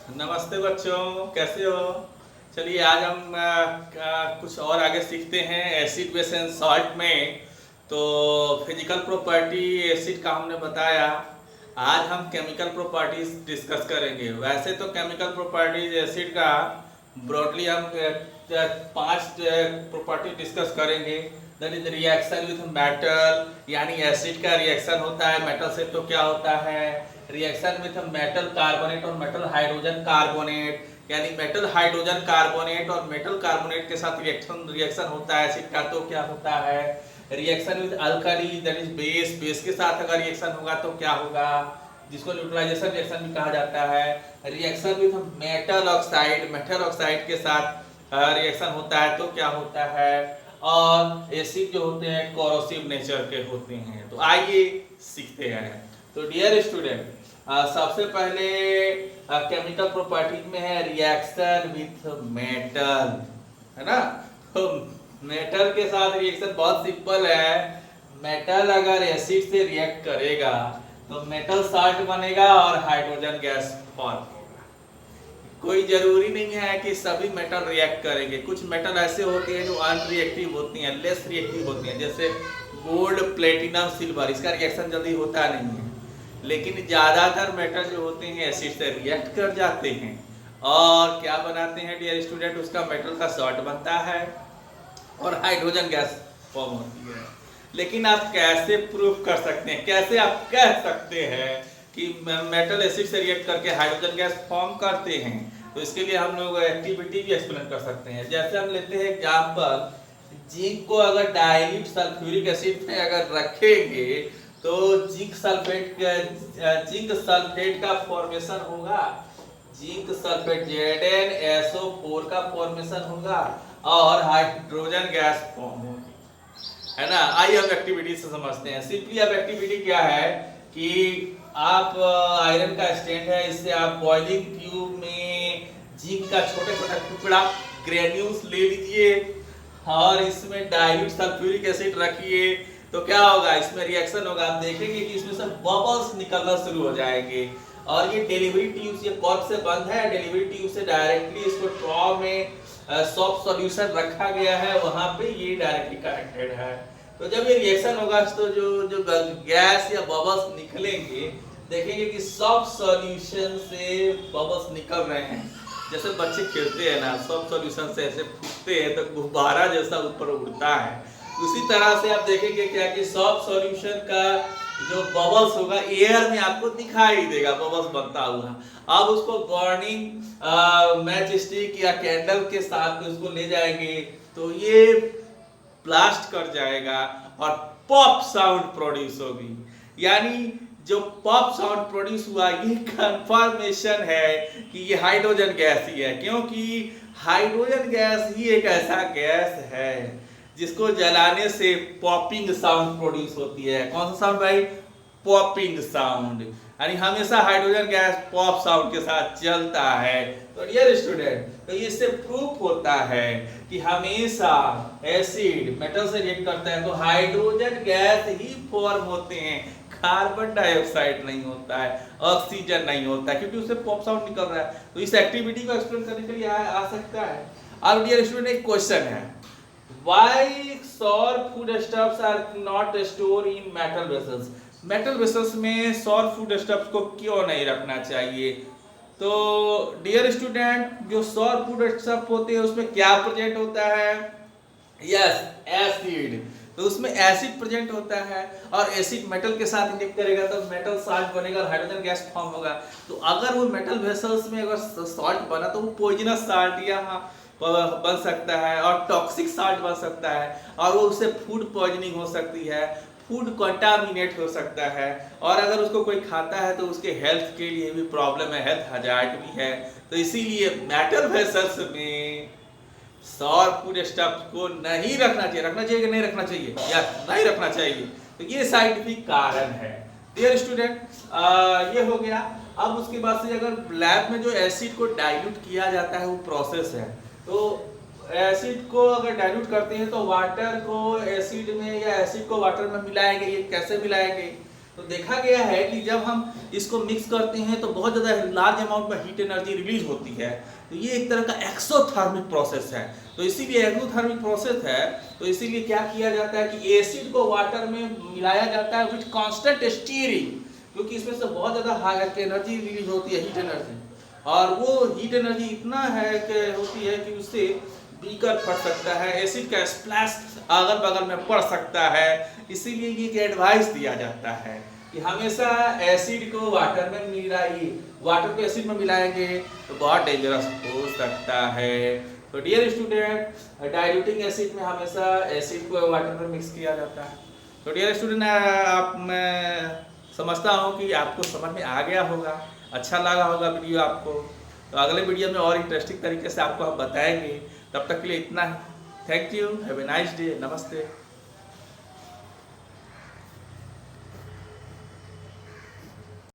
नमस्ते बच्चों, कैसे हो। चलिए आज हम कुछ और आगे सीखते हैं एसिड बेस एंड सॉल्ट में। तो फिजिकल प्रॉपर्टी एसिड का हमने बताया। आज हम केमिकल प्रॉपर्टीज डिस्कस करेंगे। वैसे तो केमिकल प्रॉपर्टीज एसिड का ब्रॉडली हम पांच प्रॉपर्टी डिस्कस करेंगे। That is reaction with metal, यानी एसिड का रिएक्शन होता है मेटल से तो क्या होता है, रिएक्शन विथ मेटल कार्बोनेट और मेटल हाइड्रोजन कार्बोनेट, यानी मेटल हाइड्रोजन कार्बोनेट और मेटल कार्बोनेट के साथ रिएक्शन होता है एसिड का तो क्या होता है, reaction with alkali that is base, base के साथ अगर रिएक्शन होगा तो क्या होगा, जिसको न्यूट्रलाइजेशन रिएक्शन भी कहा जाता है। Reaction with metal oxide, metal oxide के साथ रिएक्शन होता है तो क्या होता है। और एसिड जो होते हैं कोरोसिव नेचर के होते हैं। तो आइए सीखते हैं। तो डियर स्टूडेंट, सबसे पहले केमिकल प्रॉपर्टीज में है रिएक्शन विथ मेटल, है ना। तो मेटल के साथ रिएक्शन बहुत सिंपल है। मेटल अगर एसिड से रिएक्ट करेगा तो मेटल साल्ट बनेगा और हाइड्रोजन गैस फॉर्म होगा। कोई जरूरी नहीं है कि सभी मेटल रिएक्ट करेंगे। कुछ मेटल ऐसे होते हैं जो अनरिएक्टिव होती हैं, लेस रिएक्टिव होती हैं, जैसे गोल्ड, प्लेटिनम, सिल्वर, इसका रिएक्शन जल्दी होता नहीं है। लेकिन ज्यादातर मेटल जो होते हैं एसिड से रिएक्ट कर जाते हैं और क्या बनाते हैं डियर स्टूडेंट, उसका मेटल का सॉल्ट बनता है और हाइड्रोजन गैस फॉर्म होती है। लेकिन आप कैसे प्रूफ कर सकते हैं, कैसे आप कह सकते हैं कि मेटल एसिड से रिएक्ट करके हाइड्रोजन गैस फॉर्म करते हैं। तो इसके लिए हम लोग एक्टिविटी भी एक्सप्लेन कर सकते हैं। जैसे हम लेते हैं एग्जांपल, जिंक को अगर डाइल्यूट सल्फ्यूरिक एसिड में अगर रखेंगे तो जिंक सल्फेट का फॉर्मेशन होगा, जिंक सल्फेट ZnSO4 का फॉर्मेशन होगा और हाइड्रोजन गैस फॉर्म होगी, है ना। आइए हम एक्टिविटी से समझते हैं। सिंपली अब एक्टिविटी क्या है कि आप आयरन का स्टैंड है, इससे आप बॉइलिंग ट्यूब में जिंक का छोटा छोटा टुकड़ा ग्रेन्यूल्स ले लीजिए और इसमें डाइल्यूट सल्फ्यूरिक एसिड रखिए। तो क्या होगा, इसमें रिएक्शन होगा। आप देखेंगे कि इसमें से बबल्स निकलना शुरू हो जाएंगे और ये डिलीवरी ट्यूब, ये कॉर्क से बंद है, डिलीवरी ट्यूब से डायरेक्टली इसको ट्रॉ में सॉफ्ट सॉल्यूशन रखा गया है, वहां पे ये डायरेक्टली कनेक्टेड है। तो जब ये रिएक्शन होगा तो जो जो गैस या बबल्स निकलेंगे, देखेंगे कि सॉफ्ट सॉल्यूशन से बबल्स निकल रहे हैं। जैसे बच्चे खेलते हैं ना, सॉफ्ट सॉल्यूशन से ऐसे फूटते हैं तो गुब्बारा जैसा ऊपर उड़ता है। उसी तरह से आप देखेंगे क्या कि सॉफ्ट सॉल्यूशन का जो बबल्स होगा एयर में आपको दिखाई देगा, बबल्स बनता हुआ। अब उसको बर्निंग मैच स्टिक या कैंडल के साथ में उसको ले जाएंगे तो ये ब्लास्ट कर जाएगा और पॉप साउंड प्रोड्यूस होगी। यानी जो पॉप साउंड प्रोड्यूस हुआ ये कंफर्मेशन है कि ये हाइड्रोजन गैस ही है, क्योंकि हाइड्रोजन गैस ही एक ऐसा गैस है जिसको जलाने से पॉपिंग साउंड प्रोड्यूस होती है। कौन सा साउंड भाई, पॉपिंग साउंड। यानी हमेशा हाइड्रोजन गैस पॉप साउंड के साथ चलता है। तो डियर स्टूडेंट, तो इससे प्रूफ होता है कि हमेशा एसिड मेटल से रिएक्ट करता है तो हाइड्रोजन गैस ही फॉर्म होते हैं, कार्बन डाइऑक्साइड नहीं होता है, ऑक्सीजन नहीं होता है, क्योंकि उससे पॉप साउंड निकल रहा है। तो इस एक्टिविटी को एक्सप्लेन करने के लिए आ सकता है। अब डियर स्टूडेंट एक क्वेश्चन है, why sour foodstuffs are not stored in metal vessels? Metal vessels में सौर फूड स्टफ्स को क्यों नहीं रखना चाहिए। तो डियर स्टूडेंट, जो सौर फूड स्टफ होते हैं उसमें क्या प्रेजेंट होता है, यस एसिड। तो उसमें एसिड प्रेजेंट होता है और एसिड मेटल के साथ इंजेक्ट करेगा तो मेटल साल्ट बनेगा और हाइड्रोजन गैस फॉर्म होगा। तो अगर वो मेटल वेसल्स में अगर सॉल्ट बना तो वो पॉइजनस साल्ट या बन सकता है और टॉक्सिक साल्ट बन सकता है और वो उससे फूड पॉइजनिंग हो सकती है, फूड कंटामिनेट हो सकता है और अगर उसको कोई खाता है तो उसके हेल्थ के लिए भी प्रॉब्लम है, हेल्थ हजार्ड भी है। तो इसीलिए मेटल वेसल्स में सौर फूड स्टफ को नहीं रखना चाहिए। रखना चाहिए कि नहीं रखना चाहिए, या नहीं रखना चाहिए। तो ये साइंटिफिक कारण है डियर स्टूडेंट। ये हो गया। अब उसके बाद से अगर लैब में जो एसिड को डाइल्यूट किया जाता है वो प्रोसेस है। तो एसिड को अगर डाइल्यूट करते हैं तो वाटर को एसिड में या एसिड को वाटर में मिलाएंगे। ये कैसे मिलाएंगे, तो देखा गया है कि जब हम इसको मिक्स करते हैं तो बहुत ज़्यादा लार्ज अमाउंट में हीट एनर्जी रिलीज होती है। तो ये एक तरह का एक्सोथर्मिक प्रोसेस है। तो इसीलिए एक्सोथर्मिक प्रोसेस है, तो इसीलिए क्या किया जाता है कि एसिड को वाटर में मिलाया जाता है विथ कांस्टेंट स्टीयरिंग, क्योंकि इसमें से बहुत ज़्यादा हाई एनर्जी रिलीज होती है, हीट एनर्जी, और वो हीट एनर्जी इतना है कि होती है कि उससे बीकर फट सकता है, एसिड का स्प्लैश अगल बगल में पड़ सकता है। इसीलिए ये एडवाइस दिया जाता है कि हमेशा एसिड को वाटर में मिलाइए। वाटर को एसिड में मिलाएंगे तो बहुत डेंजरस हो सकता है। तो डियर स्टूडेंट, डाइल्यूटिंग एसिड में हमेशा एसिड को वाटर में मिक्स किया जाता है। तो डियर स्टूडेंट, आप मैं समझता हूँ कि आपको समझ में आ गया होगा, अच्छा लगा होगा वीडियो आपको। तो अगले वीडियो में और इंटरेस्टिंग तरीके से आपको हम बताएंगे। तब तक के लिए इतना ही। Thank you, have a nice day, नमस्ते।